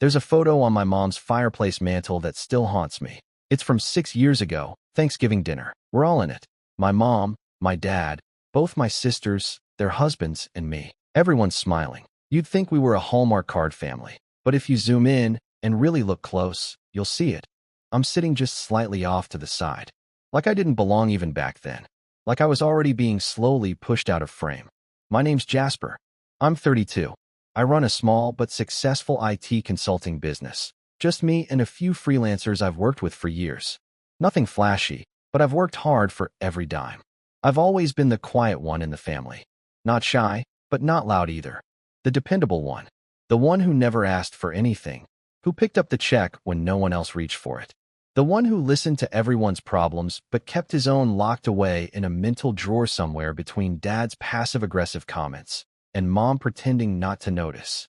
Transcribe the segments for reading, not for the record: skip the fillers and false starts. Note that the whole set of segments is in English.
There's a photo on my mom's fireplace mantle that still haunts me. It's from 6 years ago, Thanksgiving dinner. We're all in it. My mom, my dad, both my sisters, their husbands, and me. Everyone's smiling. You'd think we were a Hallmark card family. But if you zoom in and really look close, you'll see it. I'm sitting just slightly off to the side. Like I didn't belong even back then. Like I was already being slowly pushed out of frame. My name's Jasper. I'm 32. I run a small but successful IT consulting business. Just me and a few freelancers I've worked with for years. Nothing flashy, but I've worked hard for every dime. I've always been the quiet one in the family. Not shy, but not loud either. The dependable one. The one who never asked for anything. Who picked up the check when no one else reached for it. The one who listened to everyone's problems but kept his own locked away in a mental drawer somewhere between dad's passive-aggressive comments and mom pretending not to notice.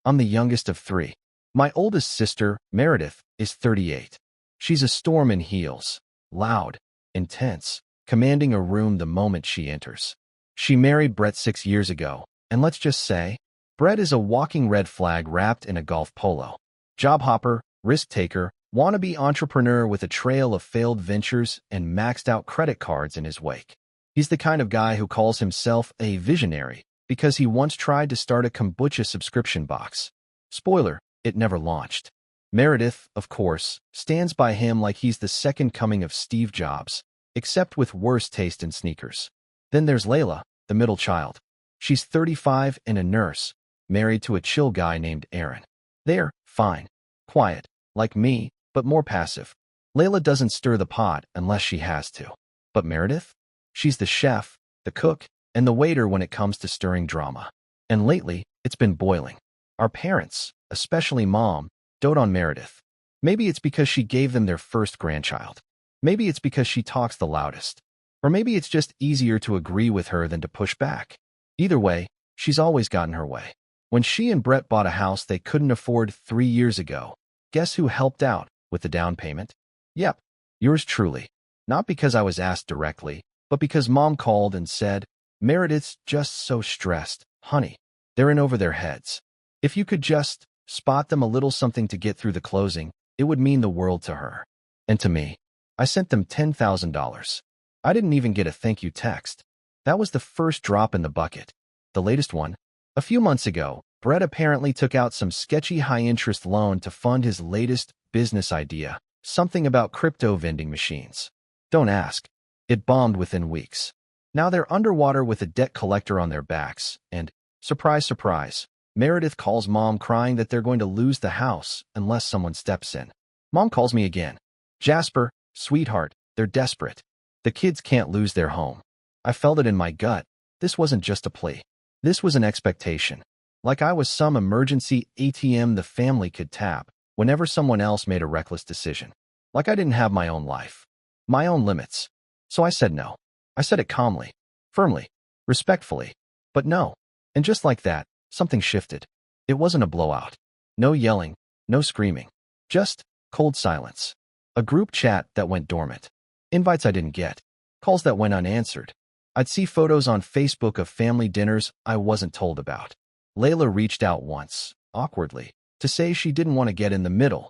I'm the youngest of three. My oldest sister, Meredith, is 38. She's a storm in heels, loud, intense, commanding a room the moment she enters. She married Brett 6 years ago, and let's just say, Brett is a walking red flag wrapped in a golf polo. Job hopper, risk taker, wannabe entrepreneur with a trail of failed ventures and maxed-out credit cards in his wake. He's the kind of guy who calls himself a visionary because he once tried to start a kombucha subscription box. Spoiler, it never launched. Meredith, of course, stands by him like he's the second coming of Steve Jobs, except with worse taste in sneakers. Then there's Layla, the middle child. She's 35 and a nurse, married to a chill guy named Aaron. They're fine, quiet, like me, but more passive. Layla doesn't stir the pot unless she has to. But Meredith? She's the chef, the cook, and the waiter when it comes to stirring drama. And lately, it's been boiling. Our parents, especially Mom, dote on Meredith. Maybe it's because she gave them their first grandchild. Maybe it's because she talks the loudest. Or maybe it's just easier to agree with her than to push back. Either way, she's always gotten her way. When she and Brett bought a house they couldn't afford 3 years ago, guess who helped out with the down payment? Yep, yours truly. Not because I was asked directly, but because Mom called and said, Meredith's just so stressed, honey. They're in over their heads. If you could just spot them a little something to get through the closing, it would mean the world to her. And to me. I sent them $10,000. I didn't even get a thank you text. That was the first drop in the bucket. The latest one. A few months ago, Brett apparently took out some sketchy high-interest loan to fund his latest business idea, something about crypto vending machines. Don't ask. It bombed within weeks. Now they're underwater with a debt collector on their backs, and, surprise, surprise, Meredith calls Mom crying that they're going to lose the house unless someone steps in. Mom calls me again. Jasper, sweetheart, they're desperate. The kids can't lose their home. I felt it in my gut. This wasn't just a plea. This was an expectation. Like I was some emergency ATM the family could tap whenever someone else made a reckless decision. Like I didn't have my own life. My own limits. So I said no. I said it calmly, firmly, respectfully. But no. And just like that, something shifted. It wasn't a blowout. No yelling, no screaming. Just cold silence. A group chat that went dormant. Invites I didn't get. Calls that went unanswered. I'd see photos on Facebook of family dinners I wasn't told about. Layla reached out once, awkwardly, to say she didn't want to get in the middle.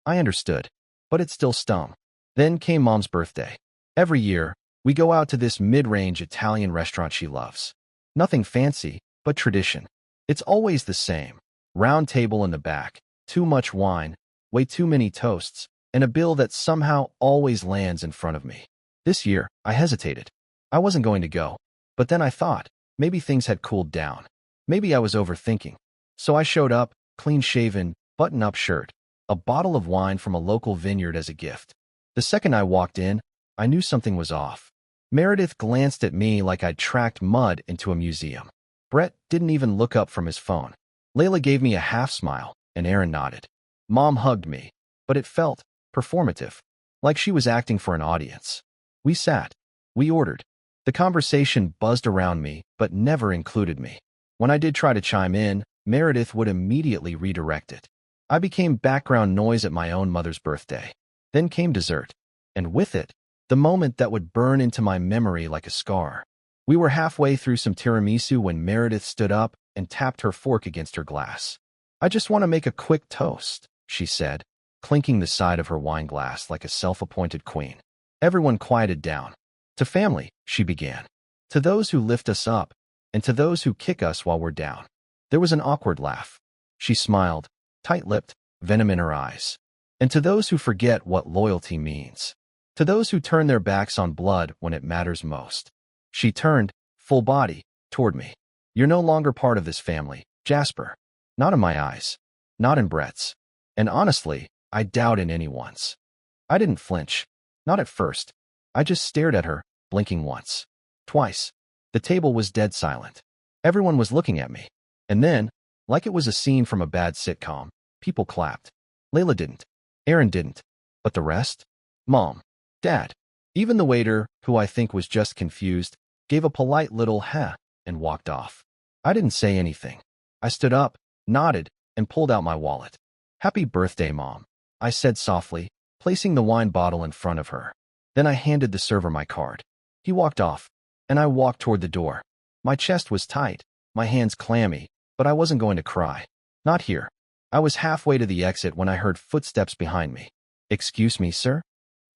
I understood, but it still stung. Then came Mom's birthday. Every year, we go out to this mid-range Italian restaurant she loves. Nothing fancy, but tradition. It's always the same. Round table in the back, too much wine, way too many toasts, and a bill that somehow always lands in front of me. This year, I hesitated. I wasn't going to go, but then I thought, maybe things had cooled down. Maybe I was overthinking. So I showed up, clean-shaven, button-up shirt, a bottle of wine from a local vineyard as a gift. The second I walked in, I knew something was off. Meredith glanced at me like I'd tracked mud into a museum. Brett didn't even look up from his phone. Layla gave me a half-smile, and Aaron nodded. Mom hugged me, but it felt performative, like she was acting for an audience. We sat. We ordered. The conversation buzzed around me, but never included me. When I did try to chime in, Meredith would immediately redirect it. I became background noise at my own mother's birthday. Then came dessert. And with it, the moment that would burn into my memory like a scar. We were halfway through some tiramisu when Meredith stood up and tapped her fork against her glass. I just want to make a quick toast, she said, clinking the side of her wine glass like a self-appointed queen. Everyone quieted down. To family, she began. To those who lift us up, and to those who kick us while we're down. There was an awkward laugh. She smiled, tight-lipped, venom in her eyes. And to those who forget what loyalty means. To those who turn their backs on blood when it matters most. She turned, full body, toward me. You're no longer part of this family, Jasper. Not in my eyes. Not in Brett's. And honestly, I doubt in anyone's. I didn't flinch. Not at first. I just stared at her, blinking once. Twice. The table was dead silent. Everyone was looking at me. And then, like it was a scene from a bad sitcom, people clapped. Layla didn't. Aaron didn't. But the rest? Mom. Dad. Even the waiter, who I think was just confused, gave a polite little heh and walked off. I didn't say anything. I stood up, nodded, and pulled out my wallet. Happy birthday, Mom, I said softly, placing the wine bottle in front of her. Then I handed the server my card. He walked off, and I walked toward the door. My chest was tight, my hands clammy, but I wasn't going to cry. Not here. I was halfway to the exit when I heard footsteps behind me. Excuse me, sir?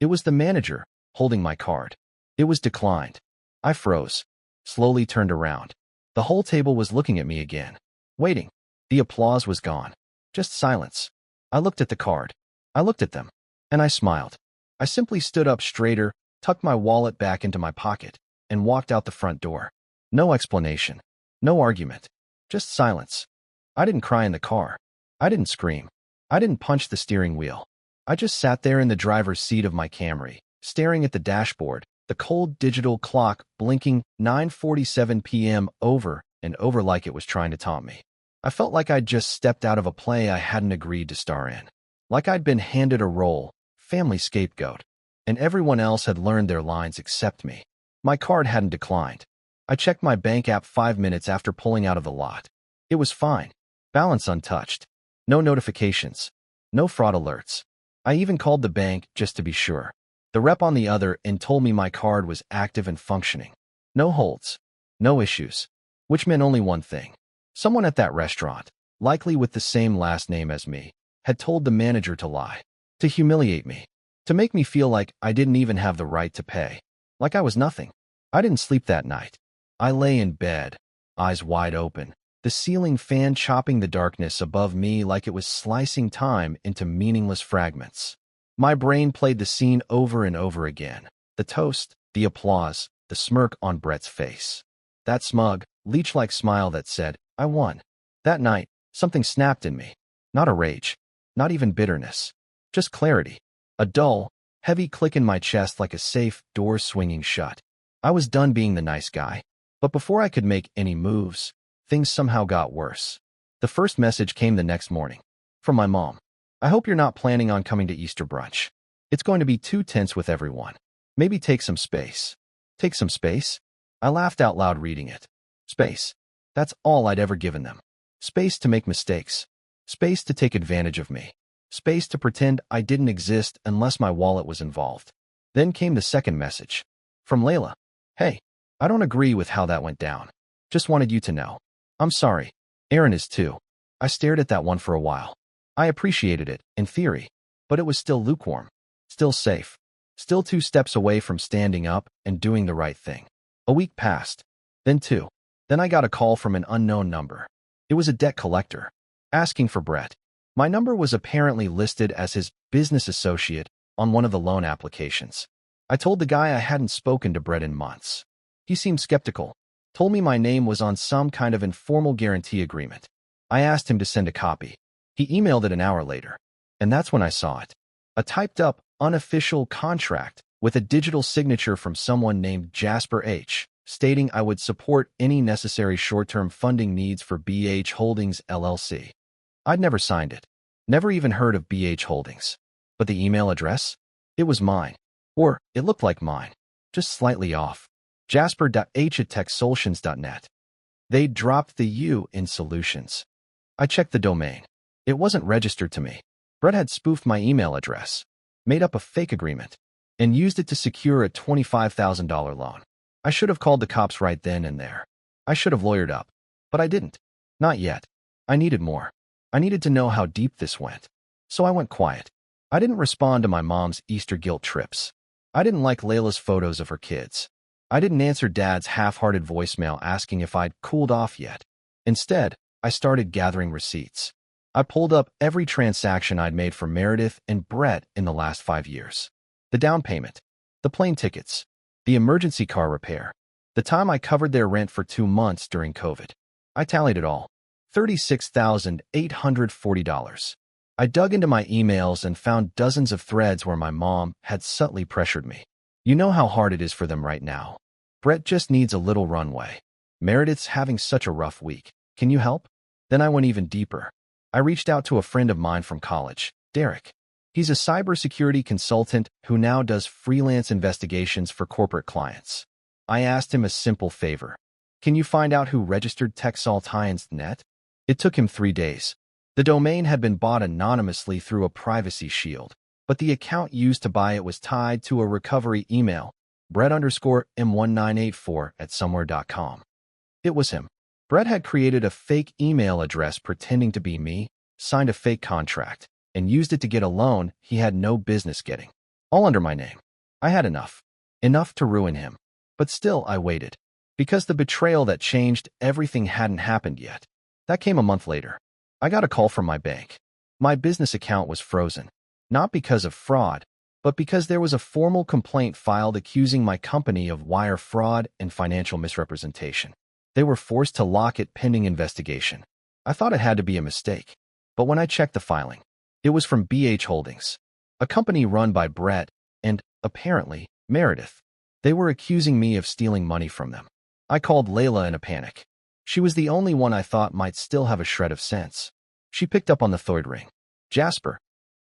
It was the manager, holding my card. It was declined. I froze, slowly turned around. The whole table was looking at me again, waiting. The applause was gone. Just silence. I looked at the card. I looked at them. And I smiled. I simply stood up straighter, tucked my wallet back into my pocket, and walked out the front door. No explanation. No argument. Just silence. I didn't cry in the car. I didn't scream. I didn't punch the steering wheel. I just sat there in the driver's seat of my Camry, staring at the dashboard, the cold digital clock blinking 9:47 p.m. over and over like it was trying to taunt me. I felt like I'd just stepped out of a play I hadn't agreed to star in. Like I'd been handed a role, family scapegoat, and everyone else had learned their lines except me. My card hadn't declined. I checked my bank app 5 minutes after pulling out of the lot. It was fine. Balance untouched. No notifications. No fraud alerts. I even called the bank just to be sure. The rep on the other end told me my card was active and functioning. No holds. No issues. Which meant only one thing. Someone at that restaurant, likely with the same last name as me, had told the manager to lie. To humiliate me. To make me feel like I didn't even have the right to pay. Like I was nothing. I didn't sleep that night. I lay in bed, eyes wide open, the ceiling fan chopping the darkness above me like it was slicing time into meaningless fragments. My brain played the scene over and over again. The toast, the applause, the smirk on Brett's face. That smug, leech-like smile that said, I won. That night, something snapped in me. Not a rage. Not even bitterness. Just clarity. A dull, heavy click in my chest like a safe door swinging shut. I was done being the nice guy. But before I could make any moves, things somehow got worse. The first message came the next morning. From my mom. I hope you're not planning on coming to Easter brunch. It's going to be too tense with everyone. Maybe take some space. Take some space? I laughed out loud reading it. Space. That's all I'd ever given them. Space to make mistakes. Space to take advantage of me. Space to pretend I didn't exist unless my wallet was involved. Then came the second message. From Layla. Hey, I don't agree with how that went down. Just wanted you to know. I'm sorry. Aaron is too. I stared at that one for a while. I appreciated it, in theory, but it was still lukewarm. Still safe. Still 2 steps away from standing up and doing the right thing. A week passed. Then 2. Then I got a call from an unknown number. It was a debt collector. Asking for Brett. My number was apparently listed as his business associate on one of the loan applications. I told the guy I hadn't spoken to Brett in months. He seemed skeptical. Told me my name was on some kind of informal guarantee agreement. I asked him to send a copy. He emailed it an hour later. And that's when I saw it. A typed-up, unofficial contract with a digital signature from someone named Jasper H., stating I would support any necessary short-term funding needs for BH Holdings, LLC. I'd never signed it. Never even heard of BH Holdings. But the email address? It was mine. Or, it looked like mine. Just slightly off. Jasper.h@techsolutions.net. They dropped the U in solutions. I checked the domain. It wasn't registered to me. Brett had spoofed my email address, made up a fake agreement, and used it to secure a $25,000 loan. I should have called the cops right then and there. I should have lawyered up. But I didn't. Not yet. I needed more. I needed to know how deep this went. So I went quiet. I didn't respond to my mom's Easter guilt trips. I didn't like Layla's photos of her kids. I didn't answer Dad's half-hearted voicemail asking if I'd cooled off yet. Instead, I started gathering receipts. I pulled up every transaction I'd made for Meredith and Brett in the last 5 years. The down payment, the plane tickets, the emergency car repair, the time I covered their rent for 2 months during COVID. I tallied it all. $36,840. I dug into my emails and found dozens of threads where my mom had subtly pressured me. You know how hard it is for them right now. Brett just needs a little runway. Meredith's having such a rough week. Can you help? Then I went even deeper. I reached out to a friend of mine from college, Derek. He's a cybersecurity consultant who now does freelance investigations for corporate clients. I asked him a simple favor. Can you find out who registered TechSaltIons.net? It took him 3 days. The domain had been bought anonymously through a privacy shield, but the account used to buy it was tied to a recovery email, Brett_M1984@somewhere.com. It was him. Brett had created a fake email address pretending to be me, signed a fake contract, and used it to get a loan he had no business getting. All under my name. I had enough. Enough to ruin him. But still, I waited. Because the betrayal that changed everything hadn't happened yet. That came a month later. I got a call from my bank. My business account was frozen. Not because of fraud, but because there was a formal complaint filed accusing my company of wire fraud and financial misrepresentation. They were forced to lock it pending investigation. I thought it had to be a mistake. But when I checked the filing, it was from BH Holdings, a company run by Brett and, apparently, Meredith. They were accusing me of stealing money from them. I called Layla in a panic. She was the only one I thought might still have a shred of sense. She picked up on the third ring. Jasper.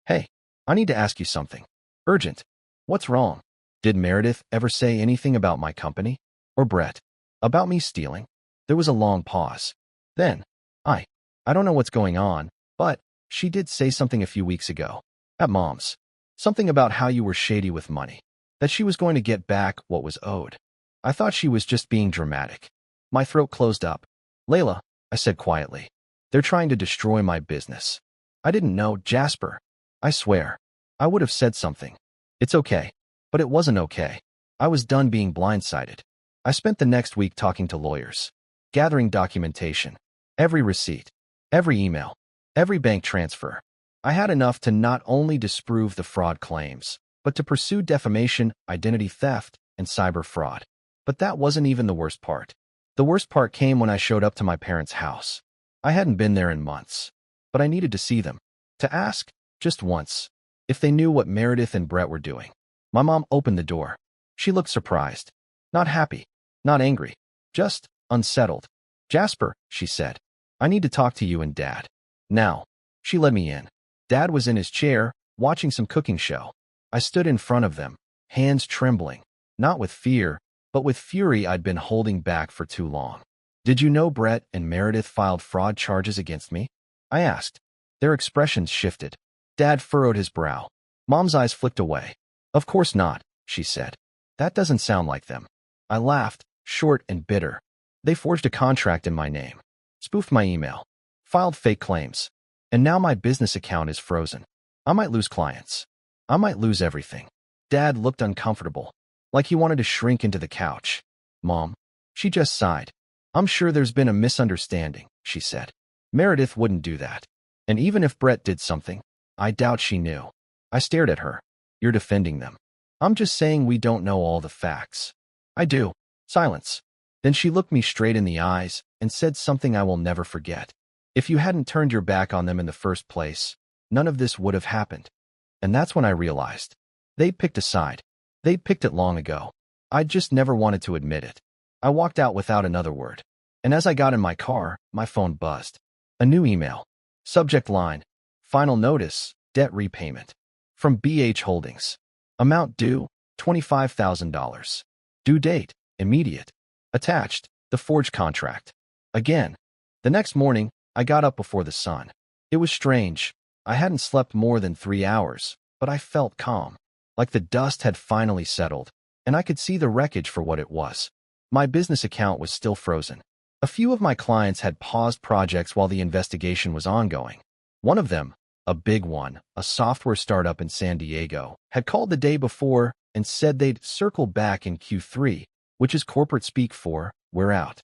Hey, I need to ask you something. Urgent. What's wrong? Did Meredith ever say anything about my company? Or Brett? About me stealing? There was a long pause. Then, I don't know what's going on, but she did say something a few weeks ago. At Mom's. Something about how you were shady with money. That she was going to get back what was owed. I thought she was just being dramatic. My throat closed up. Layla, I said quietly. They're trying to destroy my business. I didn't know, Jasper. I swear. I would have said something. It's okay. But it wasn't okay. I was done being blindsided. I spent the next week talking to lawyers, gathering documentation, every receipt, every email, every bank transfer. I had enough to not only disprove the fraud claims, but to pursue defamation, identity theft, and cyber fraud. But that wasn't even the worst part. The worst part came when I showed up to my parents' house. I hadn't been there in months, but I needed to see them, to ask, just once, if they knew what Meredith and Brett were doing. My mom opened the door. She looked surprised. Not happy, not angry, just unsettled. Jasper, she said, I need to talk to you and Dad. Now. She led me in. Dad was in his chair, watching some cooking show. I stood in front of them, hands trembling, not with fear, but with fury I'd been holding back for too long. Did you know Brett and Meredith filed fraud charges against me? I asked. Their expressions shifted. Dad furrowed his brow. Mom's eyes flicked away. Of course not, she said. That doesn't sound like them. I laughed, short and bitter. They forged a contract in my name, spoofed my email, filed fake claims, and now my business account is frozen. I might lose clients. I might lose everything. Dad looked uncomfortable, like he wanted to shrink into the couch. Mom, she just sighed. I'm sure there's been a misunderstanding, she said. Meredith wouldn't do that. And even if Brett did something, I doubt she knew. I stared at her. You're defending them. I'm just saying we don't know all the facts. I do. Silence. Then she looked me straight in the eyes and said something I will never forget. If you hadn't turned your back on them in the first place, none of this would have happened. And that's when I realized. They'd picked a side. They'd picked it long ago. I'd just never wanted to admit it. I walked out without another word. And as I got in my car, my phone buzzed. A new email. Subject line. Final notice. Debt repayment. From BH Holdings. Amount due, $25,000. Due date, immediate. Attached, the forged contract. Again. The next morning, I got up before the sun. It was strange. I hadn't slept more than 3 hours, but I felt calm. Like the dust had finally settled, and I could see the wreckage for what it was. My business account was still frozen. A few of my clients had paused projects while the investigation was ongoing, One of them, a big one, a software startup in San Diego, had called the day before and said they'd circle back in Q3, which is corporate speak for, we're out.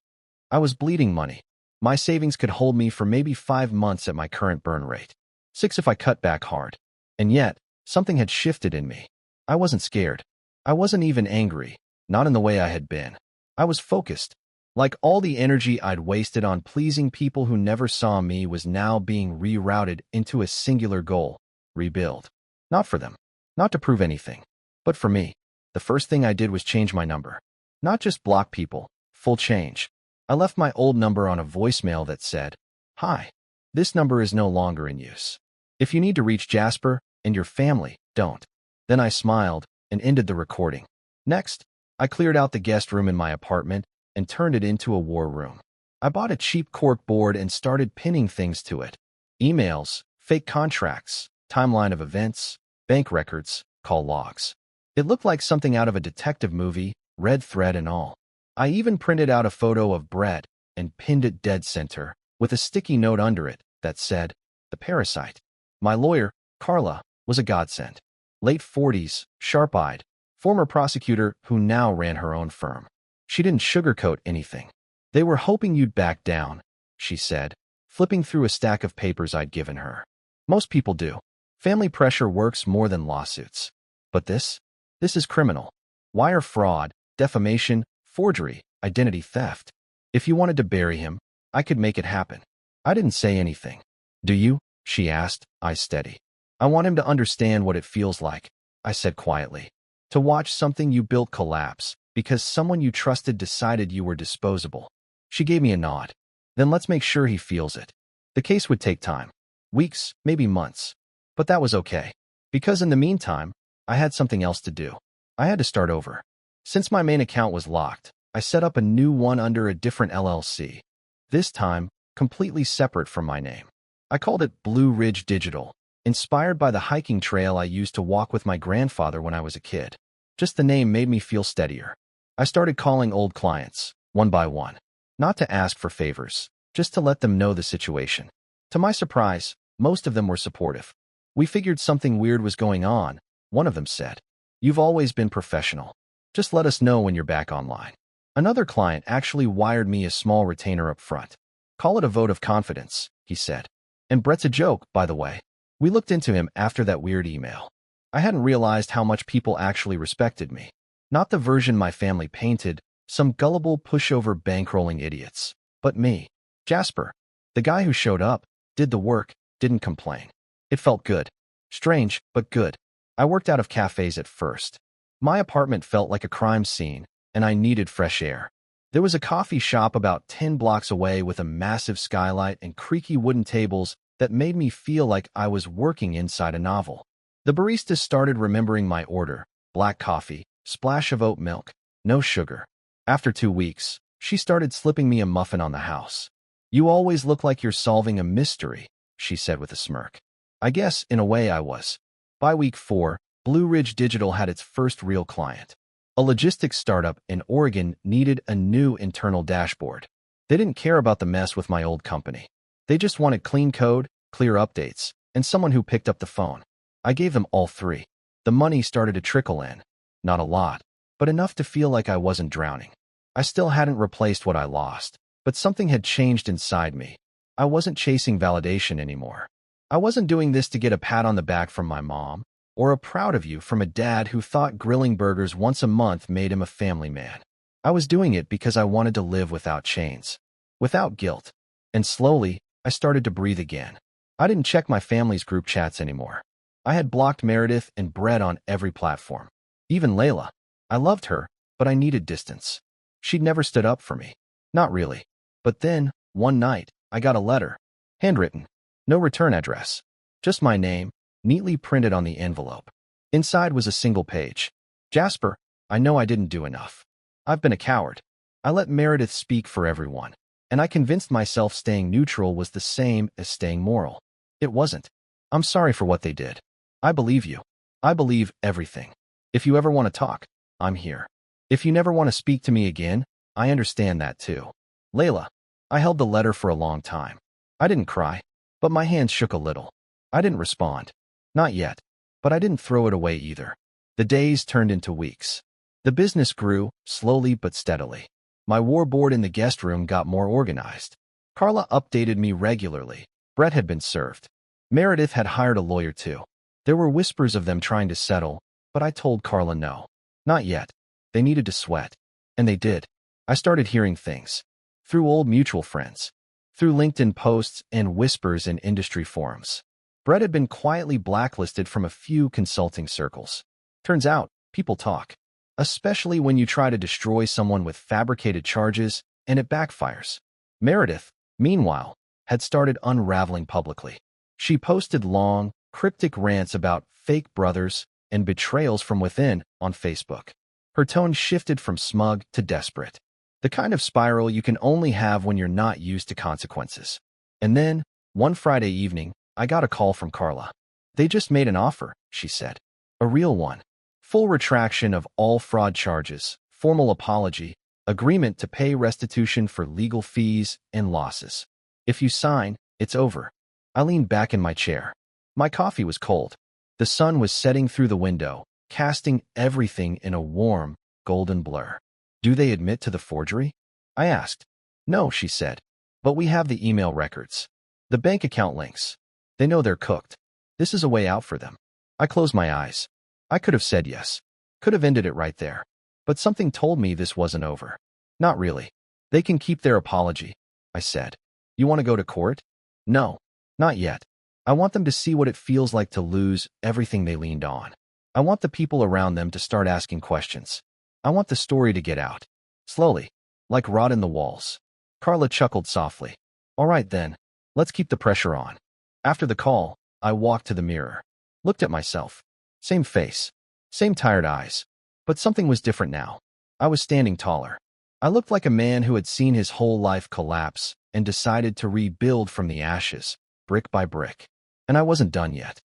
I was bleeding money. My savings could hold me for maybe 5 months at my current burn rate. 6 if I cut back hard. And yet, something had shifted in me. I wasn't scared. I wasn't even angry, not in the way I had been. I was focused. Like all the energy I'd wasted on pleasing people who never saw me was now being rerouted into a singular goal: rebuild. Not for them, not to prove anything, but for me. The first thing I did was change my number. Not just block people, full change. I left my old number on a voicemail that said, "Hi, this number is no longer in use. If you need to reach Jasper and your family, don't." Then I smiled and ended the recording. Next, I cleared out the guest room in my apartment and turned it into a war room. I bought a cheap cork board and started pinning things to it. Emails, fake contracts, timeline of events, bank records, call logs. It looked like something out of a detective movie, red thread and all. I even printed out a photo of Brett and pinned it dead center, with a sticky note under it that said, "The Parasite." My lawyer, Carla, was a godsend. Late 40s, sharp-eyed, former prosecutor who now ran her own firm. She didn't sugarcoat anything. "They were hoping you'd back down," she said, flipping through a stack of papers I'd given her. "Most people do. Family pressure works more than lawsuits. But this is criminal. Wire fraud, defamation, forgery, identity theft. If you wanted to bury him, I could make it happen." I didn't say anything. "Do you?" she asked, eyes steady. "I want him to understand what it feels like," I said quietly. "To watch something you built collapse because someone you trusted decided you were disposable." She gave me a nod. "Then let's make sure he feels it." The case would take time. Weeks, maybe months. But that was okay. Because in the meantime, I had something else to do. I had to start over. Since my main account was locked, I set up a new one under a different LLC. This time, completely separate from my name. I called it Blue Ridge Digital, inspired by the hiking trail I used to walk with my grandfather when I was a kid. Just the name made me feel steadier. I started calling old clients, one by one. Not to ask for favors, just to let them know the situation. To my surprise, most of them were supportive. "We figured something weird was going on," one of them said. "You've always been professional. Just let us know when you're back online." Another client actually wired me a small retainer up front. "Call it a vote of confidence," he said. "And Brett's a joke, by the way." We looked into him after that weird email. I hadn't realized how much people actually respected me. Not the version my family painted, some gullible pushover bankrolling idiots. But me. Jasper. The guy who showed up, did the work, didn't complain. It felt good. Strange, but good. I worked out of cafes at first. My apartment felt like a crime scene, and I needed fresh air. There was a coffee shop about 10 blocks away with a massive skylight and creaky wooden tables that made me feel like I was working inside a novel. The barista started remembering my order: black coffee, splash of oat milk, no sugar. After 2 weeks, she started slipping me a muffin on the house. "You always look like you're solving a mystery," she said with a smirk. I guess, in a way, I was. By week 4, Blue Ridge Digital had its first real client. A logistics startup in Oregon needed a new internal dashboard. They didn't care about the mess with my old company. They just wanted clean code, clear updates, and someone who picked up the phone. I gave them all 3. The money started to trickle in. Not a lot, but enough to feel like I wasn't drowning. I still hadn't replaced what I lost, but something had changed inside me. I wasn't chasing validation anymore. I wasn't doing this to get a pat on the back from my mom, or a proud of you from a dad who thought grilling burgers once a month made him a family man. I was doing it because I wanted to live without chains, without guilt. And slowly, I started to breathe again. I didn't check my family's group chats anymore. I had blocked Meredith and Brett on every platform. Even Layla. I loved her, but I needed distance. She'd never stood up for me. Not really. But then, one night, I got a letter. Handwritten. No return address. Just my name, neatly printed on the envelope. Inside was a single page. "Jasper, I know I didn't do enough. I've been a coward. I let Meredith speak for everyone, and I convinced myself staying neutral was the same as staying moral. It wasn't. I'm sorry for what they did. I believe you. I believe everything. If you ever want to talk, I'm here. If you never want to speak to me again, I understand that too. Layla." I held the letter for a long time. I didn't cry, but my hands shook a little. I didn't respond. Not yet. But I didn't throw it away either. The days turned into weeks. The business grew, slowly but steadily. My war board in the guest room got more organized. Carla updated me regularly. Brett had been served. Meredith had hired a lawyer too. There were whispers of them trying to settle, but I told Carla no. Not yet. They needed to sweat. And they did. I started hearing things. Through old mutual friends. Through LinkedIn posts and whispers in industry forums. Brett had been quietly blacklisted from a few consulting circles. Turns out, people talk. Especially when you try to destroy someone with fabricated charges and it backfires. Meredith, meanwhile, had started unraveling publicly. She posted long, cryptic rants about fake brothers and betrayals from within on Facebook. Her tone shifted from smug to desperate. The kind of spiral you can only have when you're not used to consequences. And then, one Friday evening, I got a call from Carla. They just made an offer, she said. A real one. Full retraction of all fraud charges, formal apology, agreement to pay restitution for legal fees and losses. If you sign, it's over. I leaned back in my chair. My coffee was cold. The sun was setting through the window, casting everything in a warm, golden blur. Do they admit to the forgery? I asked. No, she said. But we have the email records. The bank account links. They know they're cooked. This is a way out for them. I closed my eyes. I could have said yes. Could have ended it right there. But something told me this wasn't over. Not really. They can keep their apology, I said. You want to go to court? No, not yet. I want them to see what it feels like to lose everything they leaned on. I want the people around them to start asking questions. I want the story to get out. Slowly, like rot in the walls. Carla chuckled softly. All right then, let's keep the pressure on. After the call, I walked to the mirror. Looked at myself. Same face. Same tired eyes. But something was different now. I was standing taller. I looked like a man who had seen his whole life collapse and decided to rebuild from the ashes, brick by brick. And I wasn't done yet.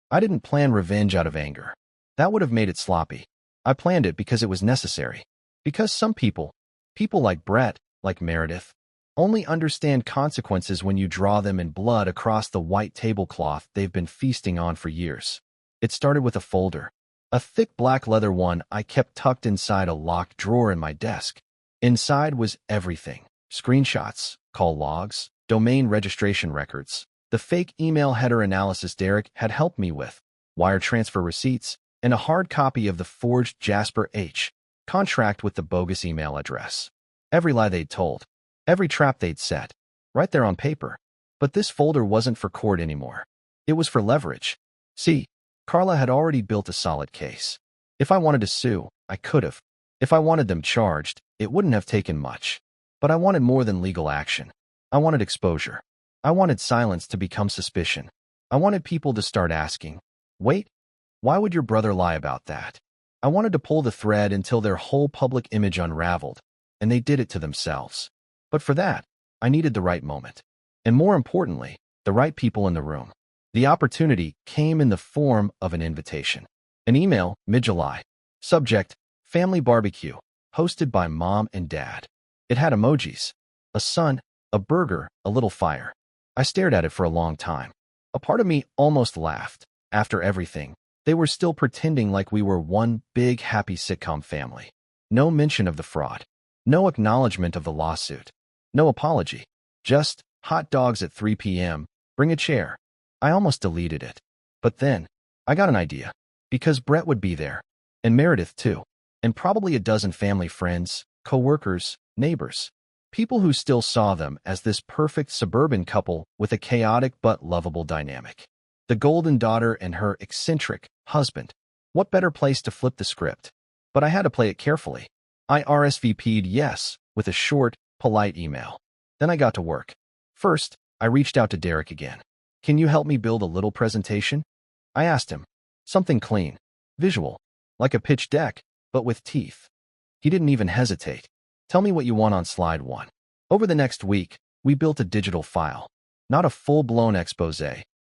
I didn't plan revenge out of anger. That would have made it sloppy. I planned it because it was necessary. Because some people like Brett, like Meredith, only understand consequences when you draw them in blood across the white tablecloth they've been feasting on for years. It started with a folder. A thick black leather one I kept tucked inside a locked drawer in my desk. Inside was everything. Screenshots, call logs, domain registration records, the fake email header analysis Derek had helped me with, wire transfer receipts, and a hard copy of the forged Jasper H. contract with the bogus email address. Every lie they'd told. Every trap they'd set. Right there on paper. But this folder wasn't for court anymore. It was for leverage. See, Carla had already built a solid case. If I wanted to sue, I could have. If I wanted them charged, it wouldn't have taken much. But I wanted more than legal action. I wanted exposure. I wanted silence to become suspicion. I wanted people to start asking, wait, why would your brother lie about that? I wanted to pull the thread until their whole public image unraveled, and they did it to themselves. But for that, I needed the right moment. And more importantly, the right people in the room. The opportunity came in the form of an invitation. An email, mid-July. Subject, family barbecue, hosted by mom and dad. It had emojis. A sun, a burger, a little fire. I stared at it for a long time. A part of me almost laughed. After everything, they were still pretending like we were one big happy sitcom family. No mention of the fraud. No acknowledgement of the lawsuit. No apology. Just, hot dogs at 3 p.m., bring a chair. I almost deleted it. But then, I got an idea. Because Brett would be there. And Meredith too. And probably a dozen family friends, co-workers, neighbors. People who still saw them as this perfect suburban couple with a chaotic but lovable dynamic. The golden daughter and her eccentric husband. What better place to flip the script? But I had to play it carefully. I RSVP'd yes, with a short, polite email. Then I got to work. First, I reached out to Derek again. Can you help me build a little presentation? I asked him. Something clean. Visual. Like a pitch deck, but with teeth. He didn't even hesitate. Tell me what you want on slide 1. Over the next week, we built a digital file. Not a full-blown expose,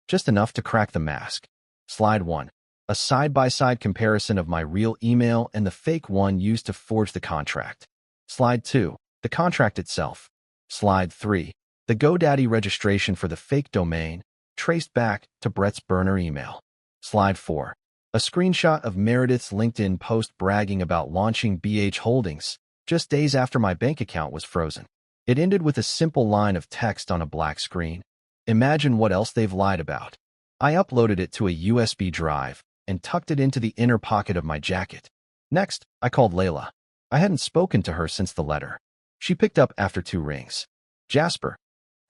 just enough to crack the mask. Slide 1. A side-by-side comparison of my real email and the fake one used to forge the contract. Slide 2. The contract itself. Slide 3. The GoDaddy registration for the fake domain, traced back to Brett's burner email. Slide 4. A screenshot of Meredith's LinkedIn post bragging about launching BH Holdings, just days after my bank account was frozen. It ended with a simple line of text on a black screen. Imagine what else they've lied about. I uploaded it to a USB drive and tucked it into the inner pocket of my jacket. Next, I called Layla. I hadn't spoken to her since the letter. She picked up after 2 rings. Jasper.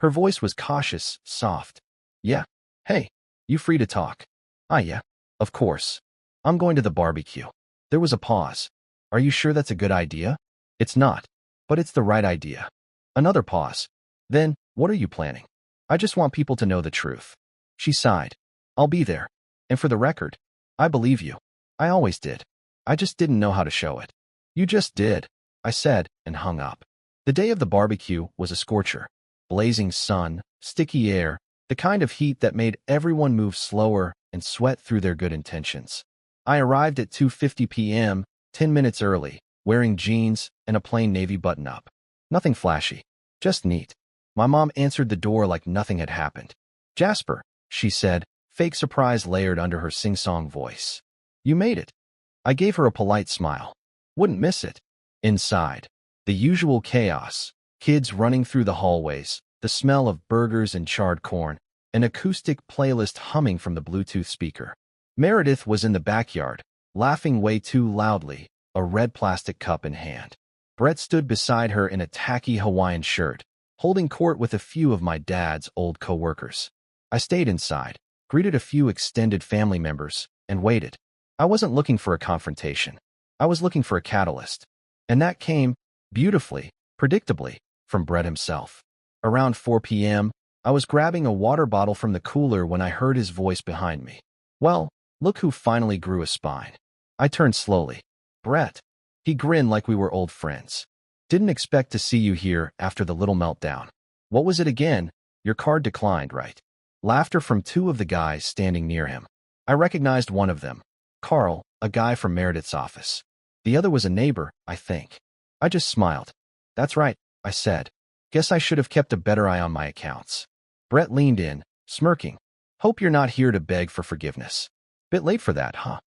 Her voice was cautious, soft. Yeah. Hey, you free to talk? Yeah. Of course. I'm going to the barbecue. There was a pause. Are you sure that's a good idea? It's not, but it's the right idea. Another pause. Then, what are you planning? I just want people to know the truth. She sighed. I'll be there. And for the record, I believe you. I always did. I just didn't know how to show it. You just did, I said, and hung up. The day of the barbecue was a scorcher. Blazing sun, sticky air, the kind of heat that made everyone move slower and sweat through their good intentions. I arrived at 2:50 p.m., 10 minutes early, wearing jeans and a plain navy button-up. Nothing flashy, just neat. My mom answered the door like nothing had happened. Jasper, she said, fake surprise layered under her sing-song voice. You made it. I gave her a polite smile. Wouldn't miss it. Inside, the usual chaos, kids running through the hallways, the smell of burgers and charred corn, an acoustic playlist humming from the Bluetooth speaker. Meredith was in the backyard, laughing way too loudly, a red plastic cup in hand. Brett stood beside her in a tacky Hawaiian shirt, holding court with a few of my dad's old co-workers. I stayed inside, greeted a few extended family members, and waited. I wasn't looking for a confrontation. I was looking for a catalyst. And that came, beautifully, predictably, from Brett himself. Around 4 p.m., I was grabbing a water bottle from the cooler when I heard his voice behind me. Well, look who finally grew a spine. I turned slowly. Brett. He grinned like we were old friends. Didn't expect to see you here after the little meltdown. What was it again? Your card declined, right? Laughter from 2 of the guys standing near him. I recognized one of them. Carl, a guy from Meredith's office. The other was a neighbor, I think. I just smiled. That's right, I said. Guess I should have kept a better eye on my accounts. Brett leaned in, smirking. Hope you're not here to beg for forgiveness. Bit late for that, huh?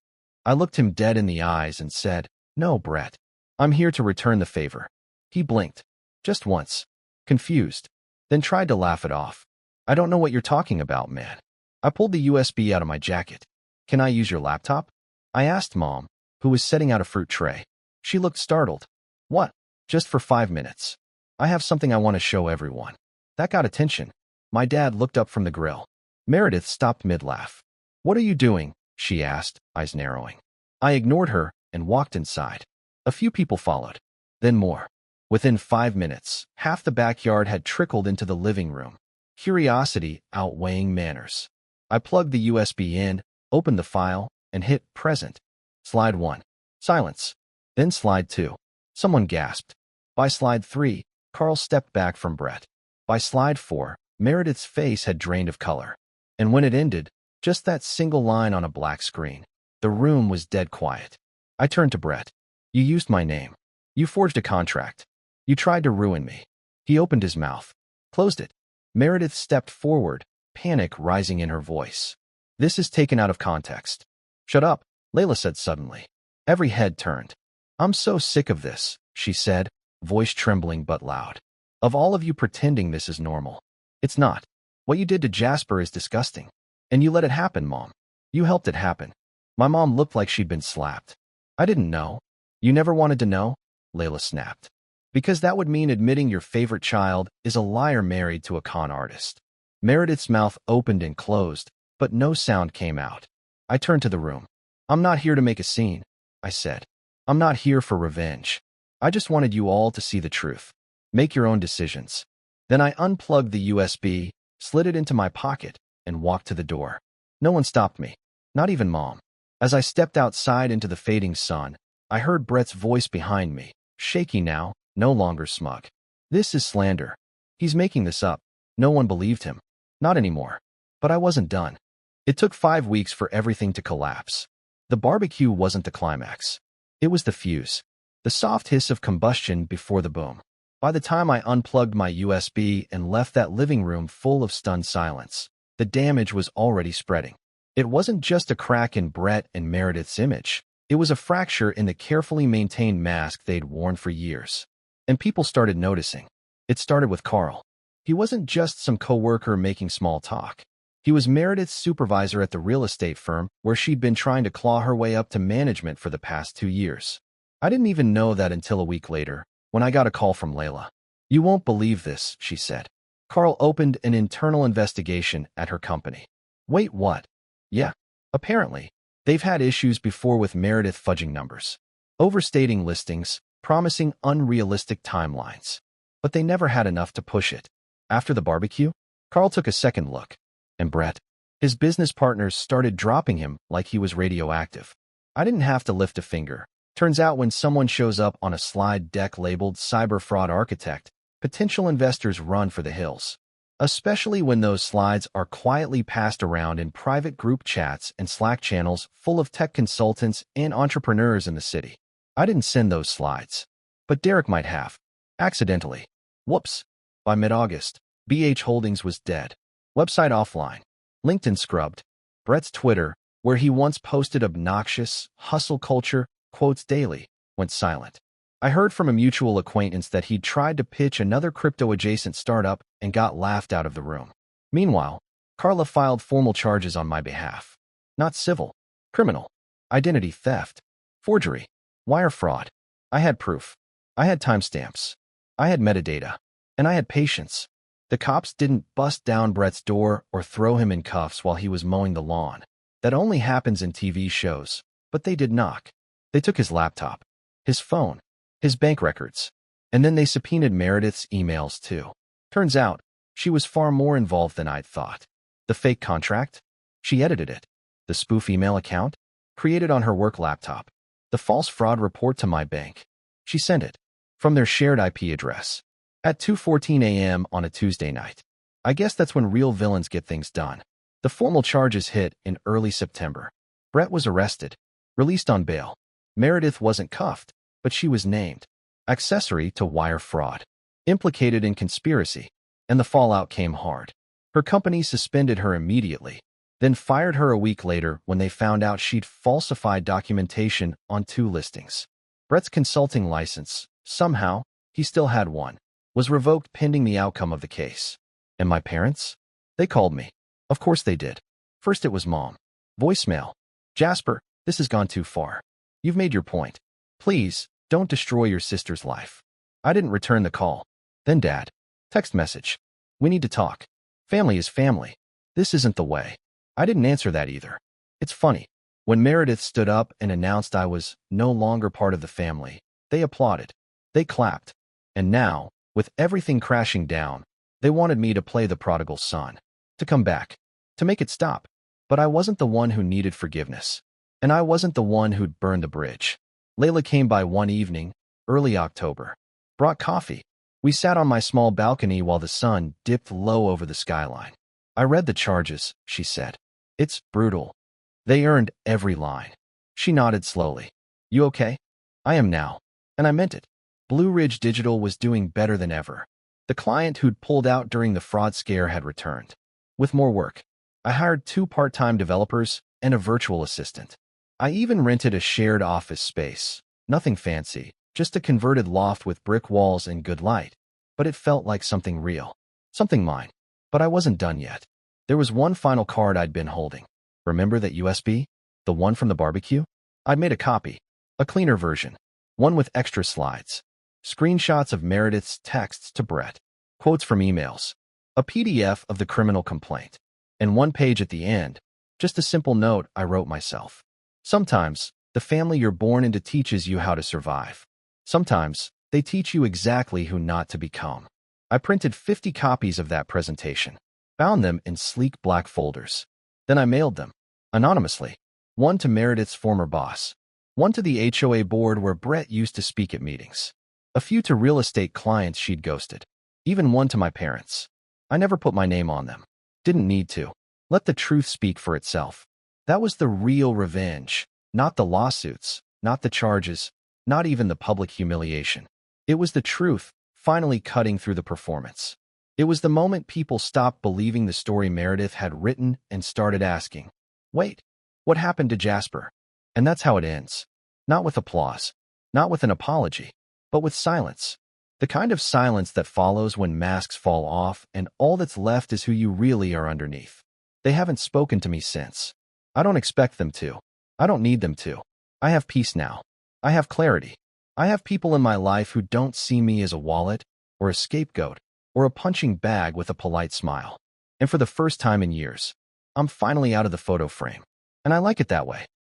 I looked him dead in the eyes and said, No, Brett. I'm here to return the favor. He blinked. Just once. Confused. Then tried to laugh it off. I don't know what you're talking about, man. I pulled the USB out of my jacket. Can I use your laptop? I asked Mom, who was setting out a fruit tray. She looked startled. What? Just for 5 minutes. I have something I want to show everyone. That got attention. My dad looked up from the grill. Meredith stopped mid-laugh. What are you doing? She asked, eyes narrowing. I ignored her and walked inside. A few people followed. Then more. Within 5 minutes, half the backyard had trickled into the living room. Curiosity outweighing manners. I plugged the USB in, opened the file, and hit present. Slide 1. Silence. Then slide 2. Someone gasped. By slide 3, Carl stepped back from Brett. By slide 4, Meredith's face had drained of color. And when it ended, just that single line on a black screen. The room was dead quiet. I turned to Brett. You used my name. You forged a contract. You tried to ruin me. He opened his mouth. Closed it. Meredith stepped forward, panic rising in her voice. This is taken out of context. Shut up, Layla said suddenly. Every head turned. I'm so sick of this, she said, voice trembling but loud. Of all of you pretending this is normal. It's not. What you did to Jasper is disgusting. And you let it happen, Mom. You helped it happen. My mom looked like she'd been slapped. I didn't know. You never wanted to know? Layla snapped. Because that would mean admitting your favorite child is a liar married to a con artist. Meredith's mouth opened and closed, but no sound came out. I turned to the room. I'm not here to make a scene, I said. I'm not here for revenge. I just wanted you all to see the truth. Make your own decisions. Then I unplugged the USB, slid it into my pocket, and walked to the door. No one stopped me, not even Mom. As I stepped outside into the fading sun, I heard Brett's voice behind me, shaky now, no longer smug. This is slander. He's making this up. No one believed him. Not anymore. But I wasn't done. It took 5 weeks for everything to collapse. The barbecue wasn't the climax. It was the fuse. The soft hiss of combustion before the boom. By the time I unplugged my USB and left that living room full of stunned silence, the damage was already spreading. It wasn't just a crack in Brett and Meredith's image. It was a fracture in the carefully maintained mask they'd worn for years. And people started noticing. It started with Carl. He wasn't just some coworker making small talk. He was Meredith's supervisor at the real estate firm where she'd been trying to claw her way up to management for the past 2 years. I didn't even know that until a week later, when I got a call from Layla. "You won't believe this," she said. "Carl opened an internal investigation at her company." Wait, what? Yeah, apparently. They've had issues before with Meredith fudging numbers, overstating listings, promising unrealistic timelines. But they never had enough to push it. After the barbecue, Carl took a second look. And Brett, his business partners started dropping him like he was radioactive. I didn't have to lift a finger. Turns out when someone shows up on a slide deck labeled Cyber Fraud Architect, potential investors run for the hills. Especially when those slides are quietly passed around in private group chats and Slack channels full of tech consultants and entrepreneurs in the city. I didn't send those slides. But Derek might have. Accidentally. Whoops. By mid-August, BH Holdings was dead. Website offline. LinkedIn scrubbed. Brett's Twitter, where he once posted obnoxious, hustle culture quotes daily, went silent. I heard from a mutual acquaintance that he'd tried to pitch another crypto-adjacent startup and got laughed out of the room. Meanwhile, Carla filed formal charges on my behalf. Not civil. Criminal. Identity theft. Forgery. Wire fraud. I had proof. I had timestamps. I had metadata. And I had patience. The cops didn't bust down Brett's door or throw him in cuffs while he was mowing the lawn. That only happens in TV shows. But they did knock. They took his laptop, his phone, his bank records, and then they subpoenaed Meredith's emails too. Turns out, she was far more involved than I'd thought. The fake contract? She edited it. The spoof email account? Created on her work laptop. The false fraud report to my bank? She sent it. From their shared IP address. At 2:14 a.m. on a Tuesday night. I guess that's when real villains get things done. The formal charges hit in early September. Brett was arrested. Released on bail. Meredith wasn't cuffed, but she was named. Accessory to wire fraud. Implicated in conspiracy. And the fallout came hard. Her company suspended her immediately, then fired her a week later when they found out she'd falsified documentation on 2 listings. Brett's consulting license, somehow, he still had one, was revoked pending the outcome of the case. And my parents? They called me. Of course they did. First it was Mom. Voicemail. "Jasper, this has gone too far. You've made your point. Please, don't destroy your sister's life." I didn't return the call. Then Dad. Text message. "We need to talk. Family is family. This isn't the way." I didn't answer that either. It's funny. When Meredith stood up and announced I was no longer part of the family, they applauded. They clapped. And now, with everything crashing down, they wanted me to play the prodigal son. To come back. To make it stop. But I wasn't the one who needed forgiveness. And I wasn't the one who'd burned the bridge. Layla came by one evening, early October. Brought coffee. We sat on my small balcony while the sun dipped low over the skyline. "I read the charges," she said. "It's brutal. They earned every line." She nodded slowly. "You okay?" "I am now." And I meant it. Blue Ridge Digital was doing better than ever. The client who'd pulled out during the fraud scare had returned. With more work. I hired 2 part-time developers and a virtual assistant. I even rented a shared office space. Nothing fancy, just a converted loft with brick walls and good light. But it felt like something real. Something mine. But I wasn't done yet. There was one final card I'd been holding. Remember that USB? The one from the barbecue? I'd made a copy. A cleaner version. One with extra slides. Screenshots of Meredith's texts to Brett. Quotes from emails. A PDF of the criminal complaint. And one page at the end. Just a simple note I wrote myself. Sometimes, the family you're born into teaches you how to survive. Sometimes, they teach you exactly who not to become. I printed 50 copies of that presentation. Bound them in sleek black folders. Then I mailed them. Anonymously. One to Meredith's former boss. One to the HOA board where Brett used to speak at meetings. A few to real estate clients she'd ghosted. Even one to my parents. I never put my name on them. Didn't need to. Let the truth speak for itself. That was the real revenge. Not the lawsuits, not the charges, not even the public humiliation. It was the truth, finally cutting through the performance. It was the moment people stopped believing the story Meredith had written and started asking, wait, what happened to Jasper? And that's how it ends. Not with applause, not with an apology, but with silence. The kind of silence that follows when masks fall off and all that's left is who you really are underneath. They haven't spoken to me since. I don't expect them to. I don't need them to. I have peace now. I have clarity. I have people in my life who don't see me as a wallet or a scapegoat or a punching bag with a polite smile. And for the first time in years, I'm finally out of the photo frame. And I like it that way.